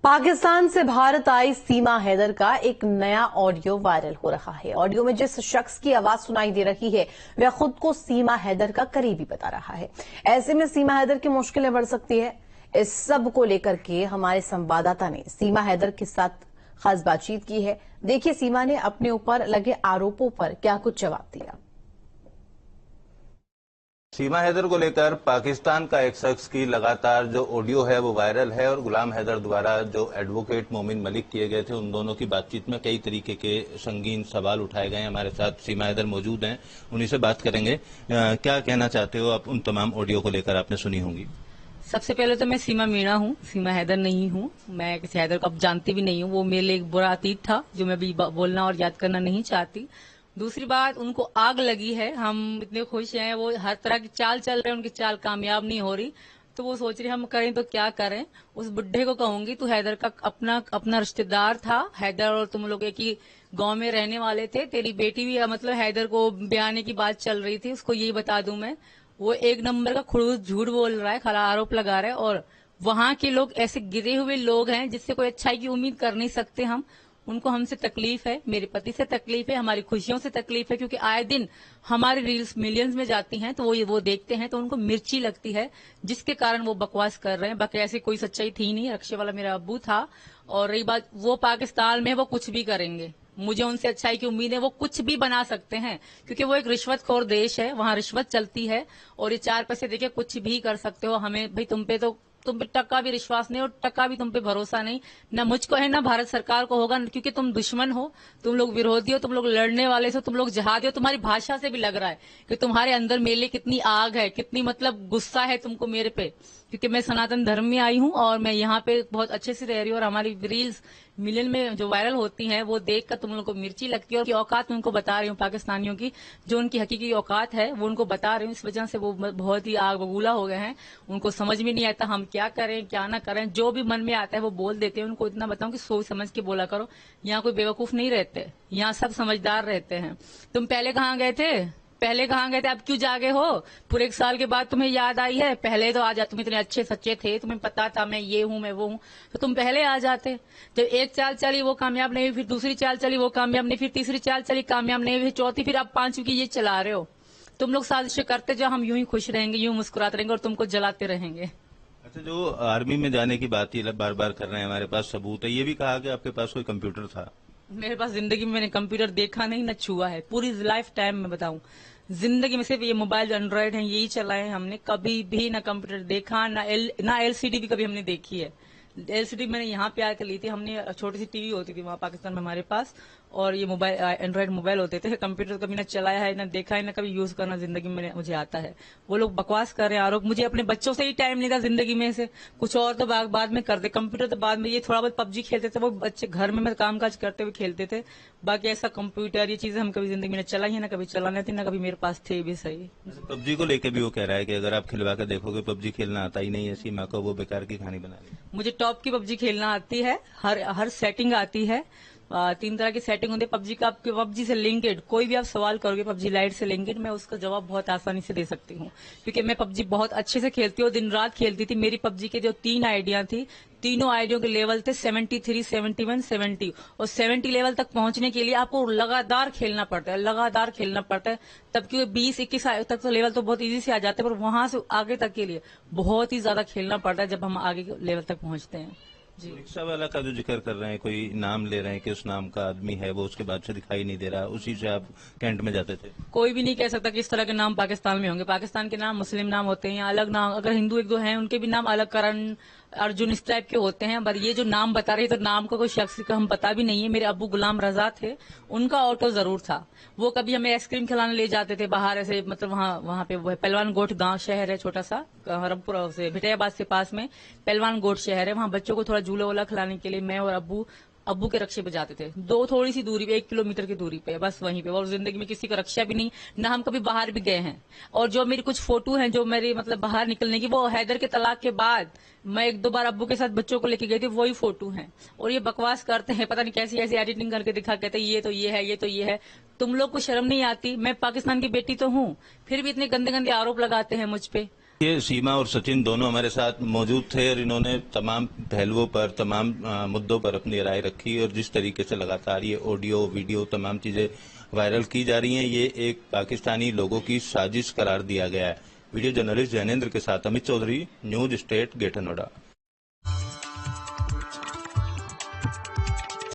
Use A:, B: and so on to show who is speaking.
A: पाकिस्तान से भारत आई सीमा हैदर का एक नया ऑडियो वायरल हो रहा है। ऑडियो में जिस शख्स की आवाज सुनाई दे रही है वह खुद को सीमा हैदर का करीबी बता रहा है। ऐसे में सीमा हैदर की मुश्किलें बढ़ सकती है। इस सब को लेकर के हमारे संवाददाता ने सीमा हैदर के साथ खास बातचीत की है। देखिए सीमा ने अपने ऊपर लगे आरोपों पर क्या कुछ जवाब दिया।
B: सीमा हैदर को लेकर पाकिस्तान का एक शख्स की लगातार जो ऑडियो है वो वायरल है और गुलाम हैदर द्वारा जो एडवोकेट मोमिन मलिक किए गए थे उन दोनों की बातचीत में कई तरीके के संगीन सवाल उठाए गए हैं। हमारे साथ सीमा हैदर मौजूद हैं, उन्हीं से बात करेंगे। क्या कहना चाहते हो आप उन तमाम ऑडियो को लेकर? आपने सुनी होंगी।
C: सबसे पहले तो मैं सीमा मीणा हूँ, सीमा हैदर नहीं हूँ। मैं किसी हैदर को अब जानती भी नहीं हूँ। वो मेरे लिए एक बुरा अतीत था जो मैं भी बोलना और याद करना नहीं चाहती। दूसरी बात, उनको आग लगी है, हम इतने खुश हैं, वो हर तरह की चाल चल रहे हैं, उनकी चाल कामयाब नहीं हो रही, तो वो सोच रहे हम करें तो क्या करें। उस बुढ़े को कहूंगी तू हैदर का अपना रिश्तेदार था। हैदर और तुम लोग एक ही गांव में रहने वाले थे। तेरी बेटी भी मतलब हैदर को ब्याने की बात चल रही थी। उसको यही बता दूं मैं, वो एक नंबर का खड़ूस झूठ बोल रहा है, खरा आरोप लगा रहा है। और वहां के लोग ऐसे गिरे हुए लोग हैं जिससे कोई अच्छाई की उम्मीद कर नहीं सकते हम। उनको हमसे तकलीफ है, मेरे पति से तकलीफ है, हमारी खुशियों से तकलीफ है, क्योंकि आए दिन हमारी रील्स मिलियंस में जाती हैं तो वो देखते हैं तो उनको मिर्ची लगती है, जिसके कारण वो बकवास कर रहे हैं। बाकी ऐसी कोई सच्चाई थी नहीं। रक्षे वाला मेरा अब्बू था। और रही बात, वो पाकिस्तान में वो कुछ भी करेंगे, मुझे उनसे अच्छाई की उम्मीद है। वो कुछ भी बना सकते हैं क्योंकि वो एक रिश्वतखोर देश है, वहां रिश्वत चलती है और ये 4 पैसे देके कुछ भी कर सकते हो। हमें भाई तुम पे टक्का भी विश्वास नहीं और टक्का भी तुम पे भरोसा नहीं, ना मुझको है ना भारत सरकार को होगा, क्योंकि तुम दुश्मन हो, तुम लोग विरोधी हो, तुम लोग लड़ने वाले हो, तुम लोग जहादी हो। तुम्हारी भाषा से भी लग रहा है कि तुम्हारे अंदर मेरे लिए कितनी आग है, कितनी मतलब गुस्सा है तुमको मेरे पे, क्योंकि मैं सनातन धर्म में आई हूँ और मैं यहाँ पे बहुत अच्छे से रह रही हूँ। और हमारी रील्स मिलियन में जो वायरल होती हैं वो देखकर तुम लोगों को मिर्ची लगती है। और औकात मैं उनको बता रही हूँ, पाकिस्तानियों की जो उनकी हकीकी औकात है वो उनको बता रही हूँ। इस वजह से वो बहुत ही आग बबूला हो गए हैं। उनको समझ में नहीं आता हम क्या करें क्या ना करें। जो भी मन में आता है वो बोल देते हैं। उनको इतना बताऊं कि सोच समझ के बोला करो। यहाँ कोई बेवकूफ नहीं रहते, यहाँ सब समझदार रहते हैं। तुम पहले कहाँ गए थे? अब क्यों जागे हो? पूरे 1 साल के बाद तुम्हें याद आई है? पहले तो आ जाते, तुम इतने अच्छे सच्चे थे, तुम्हें पता था मैं ये हूं मैं वो हूं, तो तुम पहले आ जाते। जब एक चाल चली वो कामयाब नहीं हुई, फिर दूसरी चाल चली वो कामयाब नहीं, फिर तीसरी चाल चली कामयाब नहीं हुई, चौथी, फिर अब 5वीं की ये चला रहे हो। तुम लोग साजिशें करते जाओ, हम यूं ही खुश रहेंगे, यूं मुस्कुराते रहेंगे और तुमको जलाते रहेंगे।
B: अच्छा, जो आर्मी में जाने की बात ये बार बार कर रहे हैं, हमारे पास सबूत है। ये भी कहा कि आपके पास कोई कंप्यूटर था।
C: मेरे पास जिंदगी में मैंने कंप्यूटर देखा नहीं, न छुआ है। पूरी लाइफ टाइम में बताऊं, जिंदगी में सिर्फ ये मोबाइल जो एंड्रॉइड है यही चलाए हैं हमने। कभी भी ना कंप्यूटर देखा, ना एलसीडी भी कभी हमने देखी है। एलसीडी मैंने यहाँ पे आकर ली थी। हमने छोटी सी टीवी होती थी वहाँ पाकिस्तान में हमारे पास, और ये मोबाइल एंड्रॉइड मोबाइल होते थे। कंप्यूटर कभी ना चलाया है, ना देखा है, ना कभी यूज करना जिंदगी में मुझे आता है। वो लोग बकवास कर रहे हैं आरोप। मुझे अपने बच्चों से ही टाइम नहीं था जिंदगी में से, कुछ और तो बाद में करते। कंप्यूटर तो बाद में, ये थोड़ा बहुत पबजी खेलते थे वो बच्चे घर में, मैं कामकाज करते हुए खेलते थे। बाकी ऐसा कंप्यूटर ये चीजें हम कभी जिंदगी में चलाई है, ना कभी चलाने थी, ना कभी मेरे पास थे भी। सही
B: पबजी को लेकर भी वो कह रहा है कि अगर आप खिलवा कर देखोगे पबजी खेलना आता ही नहीं है, सीमा को वो बेकार की कहानी बना रही है।
C: मुझे टॉप की पबजी खेलना आती है, हर सेटिंग आती है। 3 तरह की सेटिंग होती है पबजी का। आपके पबजी से लिंकेड कोई भी आप सवाल करोगे पबजी लाइट से लिंकेड, मैं उसका जवाब बहुत आसानी से दे सकती हूँ, क्योंकि मैं पबजी बहुत अच्छे से खेलती हूँ, दिन रात खेलती थी। मेरी पबजी के जो 3 आइडिया थी, तीनों आइडियो के लेवल थे 73, 71, 70। और 70 लेवल तक पहुंचने के लिए आपको लगातार खेलना पड़ता है, तब क्योंकि 20-21 तक तो लेवल तो बहुत इजी से आ जाते हैं, पर वहां से आगे तक के लिए बहुत ही ज्यादा खेलना पड़ता है जब हम आगे के लेवल तक पहुंचते हैं। जी,
B: रिक्शा वाला का जो जिक्र कर रहे हैं, कोई नाम ले रहे हैं कि उस नाम का आदमी है, वो उसके बाद से दिखाई नहीं दे रहा, उसी से आप कैंट में जाते थे।
C: कोई भी नहीं कह सकता कि इस तरह के नाम पाकिस्तान में होंगे। पाकिस्तान के नाम मुस्लिम नाम होते हैं या अलग नाम, अगर हिंदू 1-2 हैं उनके भी नाम अलग, करण, अर्जुन, इस टाइप के होते हैं। पर ये जो नाम बता रही तो नाम का कोई शख्स का हम पता भी नहीं है। मेरे अब्बू गुलाम रजा थे, उनका ऑटो जरूर था। वो कभी हमें आइसक्रीम खिलाने ले जाते थे बाहर ऐसे, मतलब वहाँ पे पहलवान गोट गांव शहर है छोटा सा, हरमपुरा से भिटैयाबाद से पास में पहलवान गोट शहर है। वहाँ बच्चों को थोड़ा झूला वूला खिलाने के लिए मैं और अब्बू के रक्षे पे जाते थे। थोड़ी सी दूरी पे, 1 किलोमीटर की दूरी पे, बस वहीं पे। और जिंदगी में किसी का रक्षा भी नहीं, ना हम कभी बाहर भी गए हैं। और जो मेरी कुछ फोटो हैं जो मेरी मतलब बाहर निकलने की, वो हैदर के तलाक के बाद मैं 1-2 बार अब्बू के साथ बच्चों को लेके गई थी, वही फोटो हैं। और ये बकवास करते हैं, पता नहीं कैसी ऐसी एडिटिंग करके दिखा, कहते ये तो ये है, ये तो ये है। तुम लोग को शर्म नहीं आती? मैं पाकिस्तान की बेटी तो हूँ, फिर भी इतने गंदे गंदे आरोप लगाते हैं मुझ पे।
B: ये सीमा और सचिन दोनों हमारे साथ मौजूद थे और इन्होंने तमाम पहलुओं पर, तमाम मुद्दों पर अपनी राय रखी और जिस तरीके से लगातार ये ऑडियो वीडियो तमाम चीजें वायरल की जा रही हैं, ये एक पाकिस्तानी लोगों की साजिश करार दिया गया है। वीडियो जर्नलिस्ट जैनेंद्र के साथ Amit Chaudhary, news state, greater Noida.